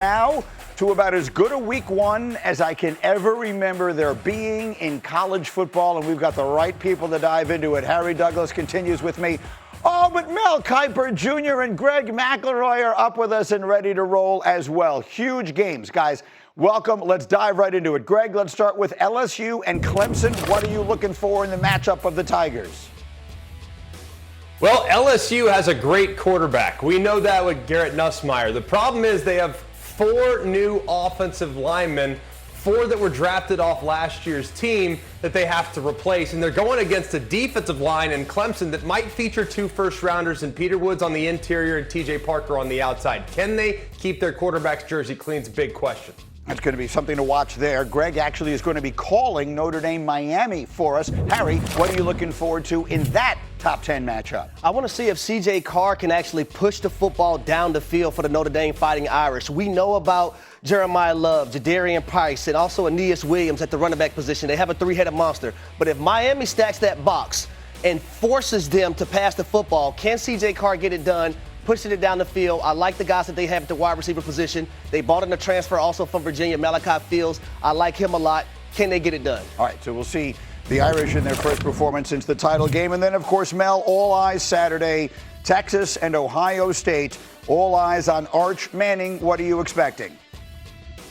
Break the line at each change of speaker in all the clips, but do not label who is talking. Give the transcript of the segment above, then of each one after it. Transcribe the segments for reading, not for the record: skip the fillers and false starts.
Now to about as good a week one as I can ever remember there being in college football, and we've got the right people to dive into it. Harry Douglas continues with me. Oh, but Mel Kiper Jr. and Greg McElroy are up with us and ready to roll as well. Huge games, guys. Welcome. Let's dive right into it. Greg, let's start with LSU and Clemson. What are you looking for in the matchup of the Tigers?
Well, LSU has a great quarterback. We know that with Garrett Nussmeier. The problem is they have 4 new offensive linemen, 4 that were drafted off last year's team that they have to replace. And they're going against a defensive line in Clemson that might feature 2 first-rounders in Peter Woods on the interior and T.J. Parker on the outside. Can they keep their quarterback's jersey clean? It's a big question.
That's going to be something to watch there. Greg actually is going to be calling Notre Dame Miami for us. Harry, what are you looking forward to in that top 10 matchup?
I want to see if C.J. Carr can actually push the football down the field for the Notre Dame Fighting Irish. We know about Jeremiah Love, Jadarian Price, and also Aeneas Williams at the running back position. They have a 3-headed monster. But if Miami stacks that box and forces them to pass the football, can C.J. Carr get it done? Pushing it down the field. I like the guys that they have at the wide receiver position. They bought in a transfer also from Virginia, Malachi Fields. I like him a lot. Can they get it done?
All right, so we'll see the Irish in their first performance since the title game. And then, of course, Mel, all eyes Saturday, Texas and Ohio State. All eyes on Arch Manning. What are you expecting?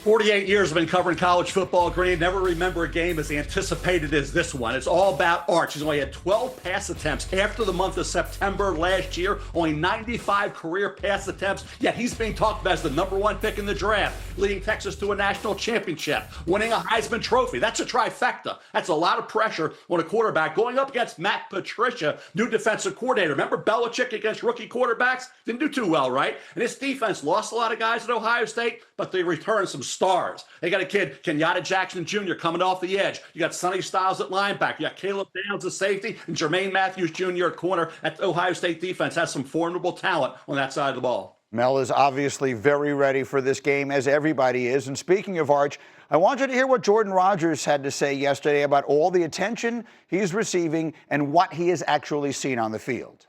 48 years I've been covering college football, Green. Never remember a game as anticipated as this one. It's all about Arch. He's only had 12 pass attempts after the month of September last year. Only 95 career pass attempts. Yet he's being talked about as the #1 pick in the draft, leading Texas to a national championship, winning a Heisman Trophy. That's a trifecta. That's a lot of pressure on a quarterback going up against Matt Patricia, new defensive coordinator. Remember Belichick against rookie quarterbacks? Didn't do too well, right? And his defense lost a lot of guys at Ohio State, but they returned some stars. They got a kid, Kenyatta Jackson Jr. coming off the edge. You got Sonny Styles at linebacker. You got Caleb Downs at safety and Jermaine Matthews Jr. at corner. At Ohio State defense has some formidable talent on that side of the ball.
Mel is obviously very ready for this game, as everybody is. And speaking of Arch, I want you to hear what Jordan Rodgers had to say yesterday about all the attention he's receiving and what he has actually seen on the field.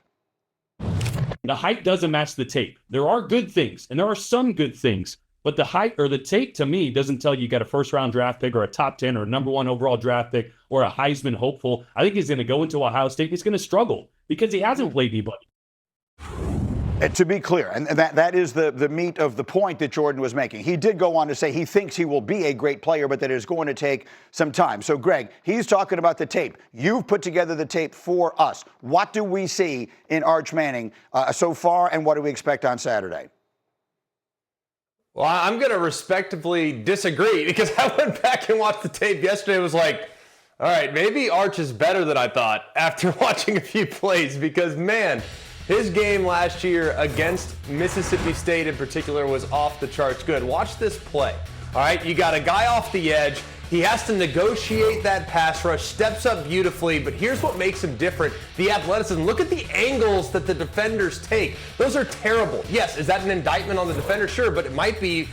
The hype doesn't match the tape. There are good things, and there are some good things. But the hype or the tape, to me, doesn't tell you got a first-round draft pick or a top 10 or a #1 overall draft pick or a Heisman hopeful. I think he's going to go into Ohio State. He's going to struggle because he hasn't played anybody.
And to be clear, and that is the meat of the point that Jordan was making. He did go on to say he thinks he will be a great player, but that it is going to take some time. So, Greg, he's talking about the tape. You've put together the tape for us. What do we see in Arch Manning so far, and what do we expect on Saturday?
Well, I'm going to respectively disagree because I went back and watched the tape yesterday. It was like, all right, maybe Arch is better than I thought after watching a few plays because, man, his game last year against Mississippi State in particular was off the charts good. Watch this play. All right, you got a guy off the edge. He has to negotiate that pass rush, steps up beautifully, but here's what makes him different. The athleticism. Look at the angles that the defenders take. Those are terrible. Yes, is that an indictment on the defender? Sure, but it might be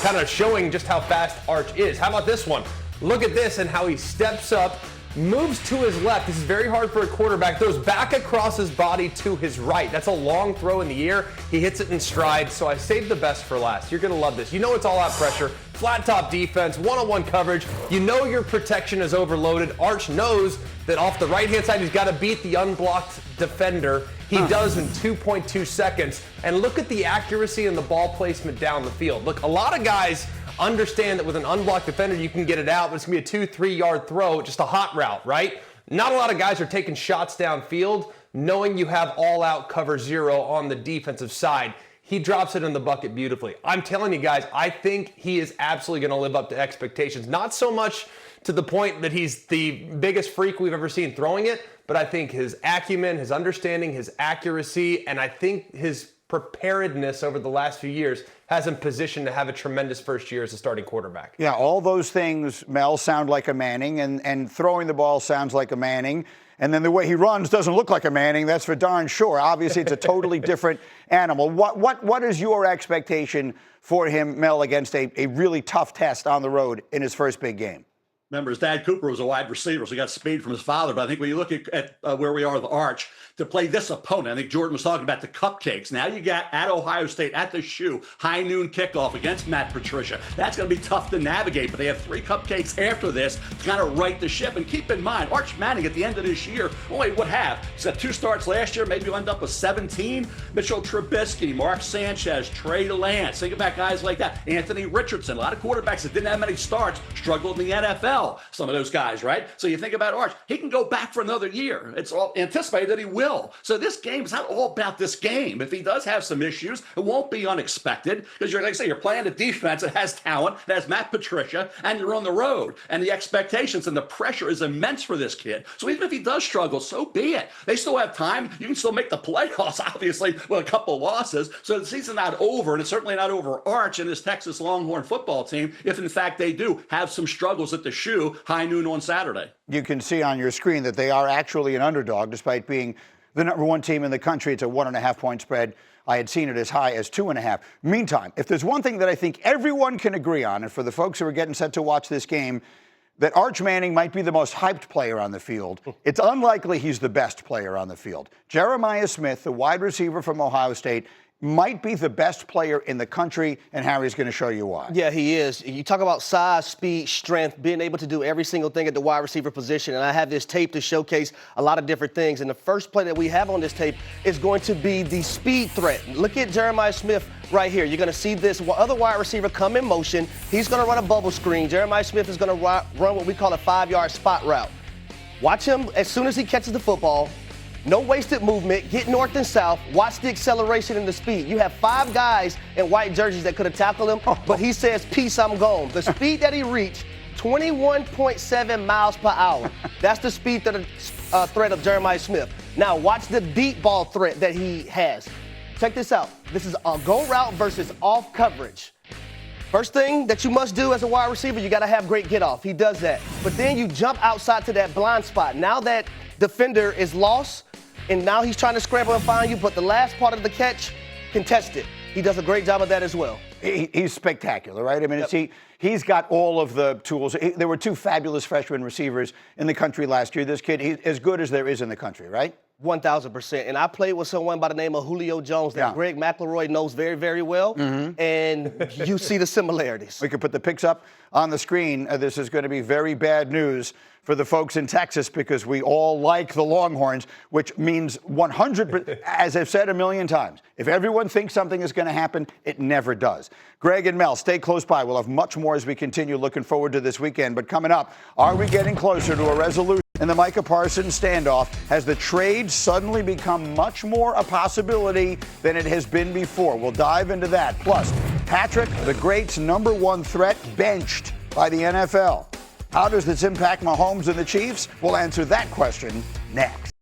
kind of showing just how fast Arch is. How about this one? Look at this and how he steps up, moves to his left. This is very hard for a quarterback. Throws back across his body to his right. That's a long throw in the air. He hits it in stride, so I saved the best for last. You're going to love this. You know it's all out pressure. Flat top defense, one-on-one coverage. You know your protection is overloaded. Arch knows that off the right-hand side, he's got to beat the unblocked defender. He does in 2.2 seconds. And look at the accuracy and the ball placement down the field. Look, a lot of guys understand that with an unblocked defender, you can get it out, but it's going to be a 2-3 yard throw, just a hot route, right? Not a lot of guys are taking shots downfield, knowing you have all-out cover zero on the defensive side. He drops it in the bucket beautifully. I'm telling you guys, I think he is absolutely going to live up to expectations. Not so much to the point that he's the biggest freak we've ever seen throwing it, but I think his acumen, his understanding, his accuracy, and I think his preparedness over the last few years has him positioned to have a tremendous first year as a starting quarterback.
Yeah, all those things, Mel, sound like a Manning, and throwing the ball sounds like a Manning. And then the way he runs doesn't look like a Manning, that's for darn sure. Obviously, it's a totally different animal. What is your expectation for him, Mel, against a really tough test on the road in his first big game?
Remember, his dad, Cooper, was a wide receiver, so he got speed from his father. But I think when you look at where we are with Arch, to play this opponent, I think Jordan was talking about the cupcakes. Now you got at Ohio State, at the Shoe, high noon kickoff against Matt Patricia. That's going to be tough to navigate, but they have 3 cupcakes after this to kind of right the ship. And keep in mind, Arch Manning at the end of this year only would have, he's got 2 starts last year, maybe he'll end up with 17. Mitchell Trubisky, Mark Sanchez, Trey Lance. Think about guys like that. Anthony Richardson, a lot of quarterbacks that didn't have many starts, struggled in the NFL. Some of those guys, right? So you think about Arch, he can go back for another year. It's all anticipated that he will. So this game is not all about this game. If he does have some issues, it won't be unexpected because you're, like I say, you're playing a defense that has talent, that has Matt Patricia, and you're on the road. And the expectations and the pressure is immense for this kid. So even if he does struggle, so be it. They still have time. You can still make the playoffs, obviously, with a couple losses. So the season's not over, and it's certainly not over Arch and this Texas Longhorn football team if, in fact, they do have some struggles at the Shoe, high noon on Saturday.
You can see on your screen that they are actually an underdog, despite being the number 1 team in the country. It's a 1.5-point spread. I had seen it as high as 2.5. Meantime, if there's one thing that I think everyone can agree on, and for the folks who are getting set to watch this game, that Arch Manning might be the most hyped player on the field. It's unlikely he's the best player on the field. Jeremiah Smith, the wide receiver from Ohio State, might be the best player in the country, and Harry's going to show you why.
Yeah, he is. You talk about size, speed, strength, being able to do every single thing at the wide receiver position, and I have this tape to showcase a lot of different things. And the first play that we have on this tape is going to be the speed threat. Look at Jeremiah Smith right here. You're going to see this other wide receiver come in motion. He's going to run a bubble screen. Jeremiah Smith is going to run what we call a 5-yard spot route. Watch him as soon as he catches the football. No wasted movement, get north and south, watch the acceleration and the speed. You have 5 guys in white jerseys that could have tackled him, but he says, peace, I'm gone. The speed that he reached, 21.7 miles per hour. That's the speed threat of Jeremiah Smith. Now watch the deep ball threat that he has. Check this out. This is a go route versus off coverage. First thing that you must do as a wide receiver, you got to have great get off. He does that. But then you jump outside to that blind spot. Now that defender is lost, and now he's trying to scramble and find you, but the last part of the catch, contested. He does a great job of that as well.
He's spectacular, right? I mean, he's got all of the tools. There were 2 fabulous freshman receivers in the country last year. This kid, he's as good as there is in the country, right?
1,000%. And I played with someone by the name of Julio Jones that Greg McElroy knows very, very well. And you see the similarities.
We can put the pics up on the screen. This is going to be very bad news for the folks in Texas because we all like the Longhorns, which means 100%, as I've said a million times, if everyone thinks something is going to happen, it never does. Greg and Mel, stay close by. We'll have much more as we continue looking forward to this weekend. But coming up, are we getting closer to a resolution in the Micah Parsons standoff? Has the trade suddenly become much more a possibility than it has been before? We'll dive into that. Plus, Patrick, the great's number 1 threat, benched by the NFL. How does this impact Mahomes and the Chiefs? We'll answer that question next.